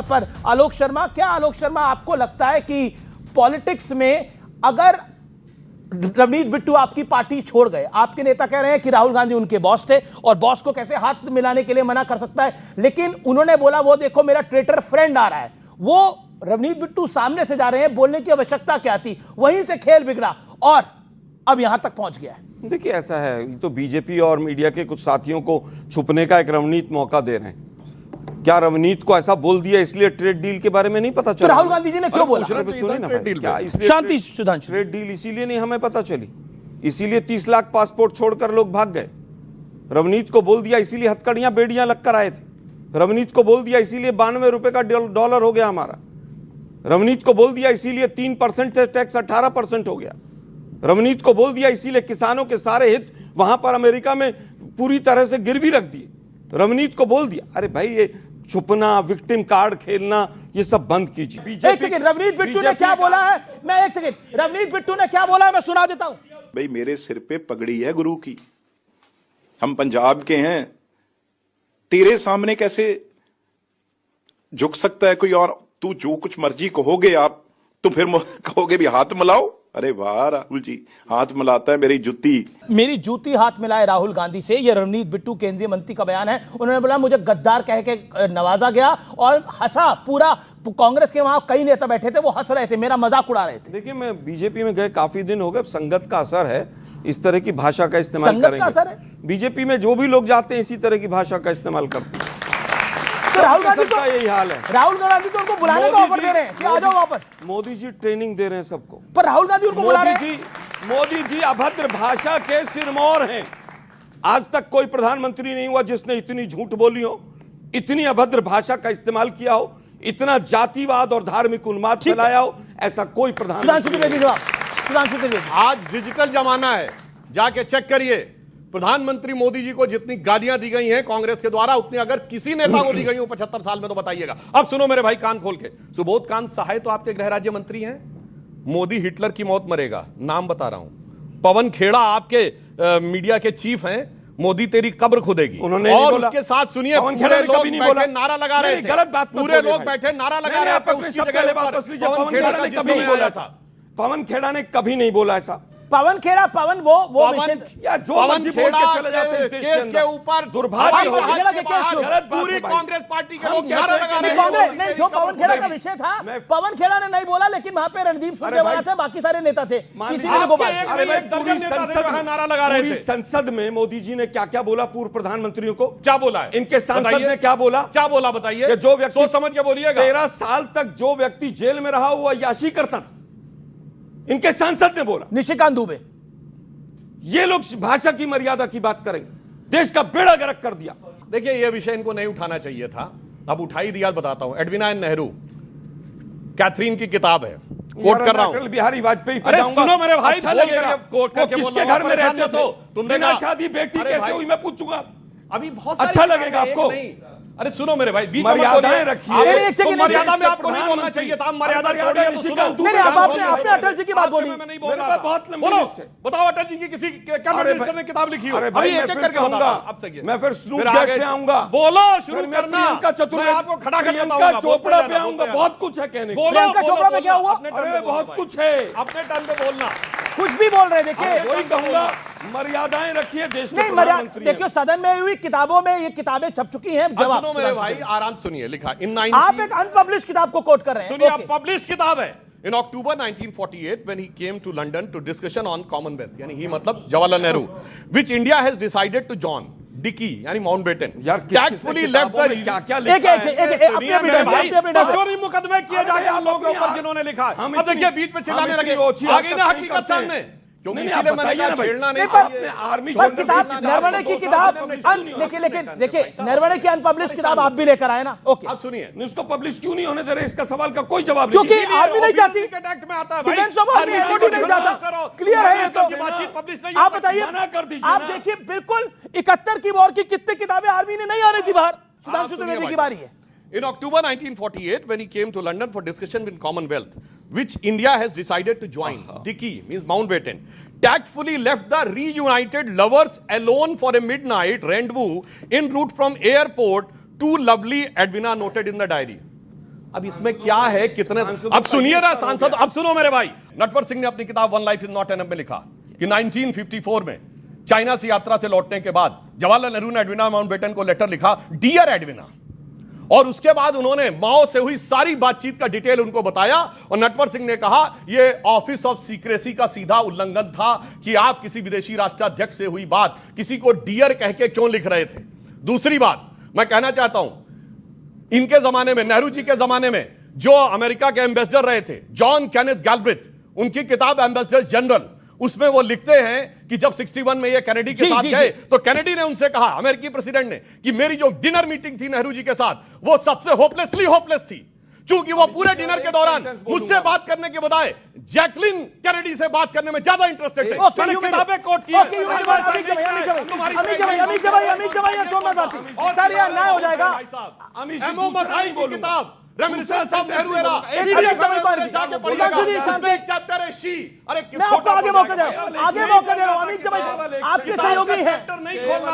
पर आलोक शर्मा, क्या आलोक शर्मा आपको लगता है कि पॉलिटिक्स में अगर रवनीत बिट्टू आपकी पार्टी छोड़ गए, आपके नेता कह रहे हैं कि राहुल गांधी उनके बॉस थे और बॉस को कैसे हाथ मिलाने के लिए मना कर सकता है, लेकिन उन्होंने बोला वो देखो मेरा ट्रेटर फ्रेंड आ रहा है, वो रवनीत बिट्टू सामने से जा रहे हैं, बोलने की आवश्यकता क्या थी, वहीं से खेल बिगड़ा और अब यहां तक पहुंच गया है। देखिए ऐसा है, तो बीजेपी और मीडिया के कुछ साथियों को छुपने का एक रवनीत मौका दे रहे हैं। क्या रवनीत को ऐसा बोल दिया इसलिए ट्रेड डील के बारे में नहीं पता चला? तो राहुल गांधी जी ने क्यों बोला? सुनिए ना, क्या इसलिए शांति सुधांशु, ट्रेड डील इसीलिए नहीं हमें पता चली, इसीलिए 30 लाख पासपोर्ट छोड़कर लोग भाग गए। रवनीत को बोल दिया इसीलिए हथकड़ियां बेड़ियां लगकर आए थे। रवनीत को बोल दिया इसीलिए 92 रुपए का डॉलर हो गया हमारा। रवनीत को बोल दिया इसीलिए 3% से टैक्स 18% हो गया। रवनीत को बोल दिया इसीलिए किसानों के सारे हित वहां पर अमेरिका में पूरी तरह से गिरवी रख दिए। रवनीत को बोल दिया। अरे भाई, ये छुपना, विक्टिम कार्ड खेलना, ये सब बंद कीजिए। एक सेकंड, रवनीत बिट्टू ने क्या बोला है? मैं एक सेकंड, रवनीत बिट्टू ने क्या बोला है मैं सुना देता हूं। भाई, मेरे सिर पे पगड़ी है गुरु की, हम पंजाब के हैं, तेरे सामने कैसे झुक सकता है कोई और? तू जो कुछ मर्जी कहोगे आप, तो फिर कहोगे भी हाथ मिलाओ। अरे वाह राहुल जी, हाथ मिलाता है मेरी जूती हाथ मिलाए राहुल गांधी से। ये रवनीत बिट्टू केंद्रीय मंत्री का बयान है। उन्होंने बोला मुझे गद्दार कह के नवाजा गया और हंसा पूरा कांग्रेस के वहां कई नेता बैठे थे, वो हंस रहे थे, मेरा मजाक उड़ा रहे थे। देखिए, मैं बीजेपी में गए काफी दिन हो गए, संगत का असर है, इस तरह की भाषा का इस्तेमाल करेंगे। बीजेपी में जो भी लोग जाते हैं इसी तरह की भाषा का इस्तेमाल करते हैं। तो राहुल गांधी का यही हाल है। राहुल गांधी तो उनको बुलाने का ऑफर दे रहे हैं कि आ जाओ वापस। मोदी जी ट्रेनिंग दे रहे हैं सबको, पर राहुल गांधी उनको बुला रहे हैं। मोदी जी अभद्र भाषा के सिरमौर हैं। आज तक कोई प्रधानमंत्री नहीं हुआ जिसने इतनी झूठ बोली हो, इतनी अभद्र भाषा का इस्तेमाल किया हो, इतना जातिवाद और धार्मिक उन्माद फैलाया हो, ऐसा कोई प्रधानमंत्री। आज डिजिटल जमाना है, जाके चेक करिए प्रधानमंत्री मोदी जी को जितनी गालियां दी गई हैं कांग्रेस के द्वारा, उतनी अगर किसी नेता को दी गई हो 75 साल में तो बताइएगा। अब सुनो मेरे भाई, कान खोल के। सुबोध कांत सहाय तो आपके गृह राज्य मंत्री हैं। मोदी हिटलर की मौत मरेगा, नाम बता रहा हूं। पवन खेड़ा आपके मीडिया के चीफ हैं। मोदी तेरी कब्र खुदेगी। और उसके साथ सुनिए, पूरे लोग बैठे नारा लगा रहे थे, पूरे लोग बैठे नारा लगा रहे थे उसकी जगह पर पवन खेड़ा का जिक्र नहीं बोला था। पवन खेड़ा ने कभी नहीं बोला ऐसा। पवन खेड़ा, पवन वो या जो मर्जी बोल के चले जाते हैं केस के ऊपर दुर्भाग्य हो गया। पूरी कांग्रेस पार्टी के लोग नारा लगा रहे हैं। नहीं, जो पवन खेड़ा का विषय था, पवन खेड़ा ने नहीं बोला, लेकिन वहां पे रणदीप सुरजेवाला थे, बाकी सारे नेता थे। नारा लगा रहे थे। संसद में मोदी जी ने क्या क्या बोला पूर्व प्रधानमंत्रियों को? क्या बोला है इनके सांसद ने? क्या बोला बताइए? जो व्यक्ति सोच समझ के बोलिएगा। 13 साल तक जो व्यक्ति जेल में रहा हुआ याशी करता था, इनके सांसद ने बोला। निशिकांत दुबे। ये लोग भाषा की मर्यादा की बात करेंगे, देश का बेड़ा गर्क कर दिया। देखिए, ये विषय इनको नहीं उठाना चाहिए था, अब उठा ही दिया। बताता हूं, एडविना एन नेहरू, कैथरीन की किताब है, कोट कर रहा हूं। अटल बिहारी वाजपेयी। अरे सुनो मेरे भाई, अच्छा लगेगा। कोट करके बोल किसके घर में रहते तो तुमने बिना शादी बेटी कैसे हुई मैं पूछूंगा। अभी बहुत अच्छा लगेगा आपको? अरे सुनो मेरे भाई, मर्यादाएं रखिए। मर्यादा में आपको नहीं बोलना चाहिए था। मर्यादा आपने अटल जी की बात बोली। नहीं बोल रहा, बहुत लंबी लिस्ट है। बताओ अटल जी की किसी कैबिनेट मिनिस्टर ने किताब लिखी हो? अभी एक एक करके बताऊंगा। अब तक मैं फिर स्नूप गेट पे आऊंगा। बोलो, शुरू करना। मैं आपको खड़ा कर दूंगा, चोपड़ा पे आऊंगा। बहुत कुछ है कहने को। प्रियंका चोपड़ा पे क्या हुआ? अरे बहुत कुछ है, अपने टर्न पे बोलना। कुछ भी बोल रहे, देखिए वही कहूंगा, मर्यादाएं रखिए देश के प्रधानमंत्री। देखियो, सदन में हुई किताबों में ये किताबें छप चुकी हैं। जवाब सुनो मेरे भाई, आराम सुनिए। लिखा आप एक अनपब्लिश किताब को कोट कर रहे हैं। सुनिए, अब पब्लिश किताब है। In October 1948, when he came to London to discussion on Commonwealth, यानी ही मतलब Jawaharlal Nehru, which India has decided to join, Dickey यानी माउंटबेटन tactfully left the क्या लिखा है? अपने मुकदमे किए जा रहे हैं लोगों के ऊपर जिन्होंने लिखा। अब देखिए, बीच में चिल्लाने लगे, आगे ना हकीकत सामने, क्योंकि इसीलिए मैंने कहा छेड़ना नहीं चाहिए। आर्मी किताब नरवणे की किताब, लेकिन देखिए नरवणे की अनपब्लिश किताब आप भी लेकर आए ना। ओके, आप सुनिए, उसको पब्लिश क्यों नहीं होने दे रहे? इसका सवाल का कोई जवाब नहीं, क्योंकि आर्मी नहीं चाहती। एक्ट में आता है भाई, डिफेंस ऑफ आर्मी एचओडी नहीं चाहता। क्लियर है ये तो। बातचीत पब्लिश नहीं। आप बताइए, आप देखिए बिल्कुल 71 की वॉर की कितने किताबें आर्मी ने नहीं आने दी बाहर। सुधांशु त्रिवेदी की बारी है। In October 1948, when he came to London for discussion with Commonwealth, which India has decided to join, Dickey means Mountbatten, tactfully left the reunited lovers alone for a midnight rendezvous en route from airport to lovely Edwina noted in the diary. अब इसमें क्या है, कितने, अब सुनिए ना सांसद, अब सुनो मेरे भाई। नटवर सिंह ने अपनी किताब one life is not enough में लिखा कि 1954 में चाइना से यात्रा से लौटने के बाद जवाहरलाल नेहरू ने एडविना माउंटबेटन को लेटर लिखा, डियर एडविना, और उसके बाद उन्होंने माओ से हुई सारी बातचीत का डिटेल उनको बताया, और नटवर सिंह ने कहा यह ऑफिस ऑफ सीक्रेसी का सीधा उल्लंघन था कि आप किसी विदेशी राष्ट्राध्यक्ष से हुई बात किसी को डियर कह के क्यों लिख रहे थे। दूसरी बात मैं कहना चाहता हूं, इनके जमाने में, नेहरू जी के जमाने में जो अमेरिका के एम्बेसडर रहे थे जॉन केनेथ गैल्ब्रिथ, उनकी किताब एम्बेसडर जनरल, उसमें वो लिखते हैं कि जब 61 में ये कैनेडी के साथ गए तो कैनेडी ने उनसे कहा, अमेरिकी प्रेसिडेंट ने, कि मेरी जो डिनर मीटिंग थी नेहरू जी के साथ वो सबसे होपलेसली होपलेस थी, क्योंकि वो पूरे डिनर के दौरान मुझसे बात करने के बजाय जैकलिन कैनेडी से बात करने में ज्यादा इंटरेस्टेड थे। मैंने किताबें कोट की सर यार न्याय हो जाएगा। किताब reminiscence of Nehru era, chapter है शी। अरे मैं आपको आगे मौका दे रहा हूं, अमित जमाई आपके सहयोगी हैं।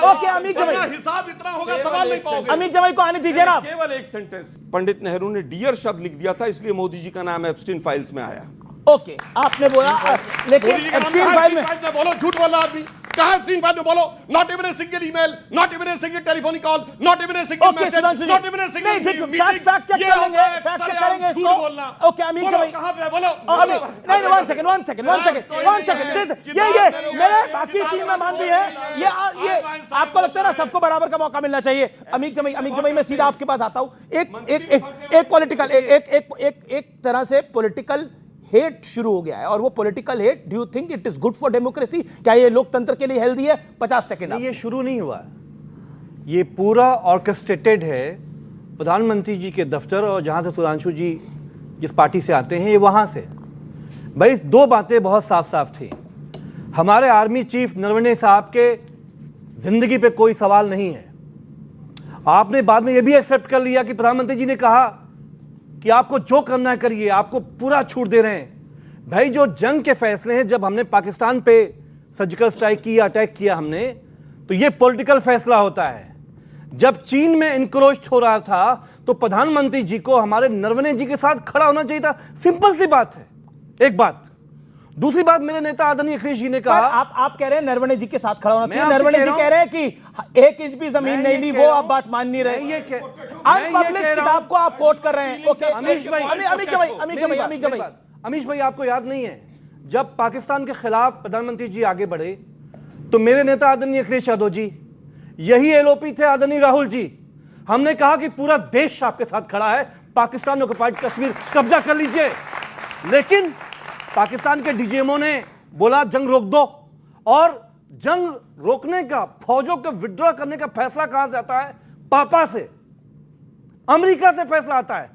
ओके अमित जमाई, हिसाब इतना होगा सवाल नहीं पाओगे। अमित जमाई को आने दीजिए ना। केवल एक सेंटेंस, पंडित नेहरू ने डियर शब्द लिख दिया था, इसलिए मोदी जी का नाम एप्स्टीन फाइल्स में आया। ओके आपने बोला, लेकिन एप्स्टीन फाइल में बोलो, झूठ बोल रहा आदमी, कहां एप्स्टीन फाइल में बोलो, not even a single email, not even a single telephonic call, not even a single message, not even a single meeting. Fact check करेंगे इसको। ओके अमित जमाई, कहां पे बोलो, नहीं वन सेकंड, ये मेरे बाकी टीम में मान दी है, ये आपको लगता है ना सबको बराबर का मौका मिलना चाहिए। अमित जमाई मैं सीधा आपके पास आता हूं। एक पॉलिटिकल, एक तरह से पॉलिटिकल हेट शुरू हो गया है, और वो political hate, do you think it is good for democracy? क्या ये लोकतंत्र के लिए हेल्दी है? 50 सेकंड। ये शुरू नहीं हुआ, ये पूरा ऑर्केस्ट्रेटेड है प्रधानमंत्री जी के दफ्तर, और जहां से सुधांशु जी जिस पार्टी से आते हैं ये वहां से। भाई दो बातें बहुत साफ साफ थी, हमारे आर्मी चीफ नरवणे साहब के जिंदगी पे कोई सवाल नहीं है। आपने बाद में ये भी एक्सेप्ट कर लिया कि प्रधानमंत्री जी ने कहा कि आपको जो करना है करिए, आपको पूरा छूट दे रहे हैं। भाई जो जंग के फैसले हैं, जब हमने पाकिस्तान पे सर्जिकल स्ट्राइक किया, अटैक किया हमने, तो ये पॉलिटिकल फैसला होता है। जब चीन में इनक्रोच हो रहा था तो प्रधानमंत्री जी को हमारे नरवणे जी के साथ खड़ा होना चाहिए था, सिंपल सी बात है। एक बात। दूसरी बात, मेरे नेता आदरणीय अखिलेश जी ने कहा, आप कह रहे हैं नरवणे जी के साथ खड़ा होना चाहिए, नरवणे जी कह रहे हैं कि 1 इंच भी जमीन नहीं ली, वो आप बात मान नहीं रहे। अनपब्लिश्ड किताब को आप कोट कर रहे हैं। ओके अमित भाई आपको याद नहीं है जब पाकिस्तान के खिलाफ प्रधानमंत्री जी आगे बढ़े तो मेरे नेता आदरणीय अखिलेश यादव जी, यही एलओपी थे आदरणीय राहुल जी, हमने कहा कि पूरा देश आपके साथ खड़ा है, पाकिस्तान में ऑक्युपाइड कश्मीर कब्जा कर लीजिए। लेकिन पाकिस्तान के डीजीएमओ ने बोला जंग रोक दो, और जंग रोकने का, फौजों को विड्रॉ करने का फैसला कहां से आता है? पापा से, अमेरिका से फैसला आता है।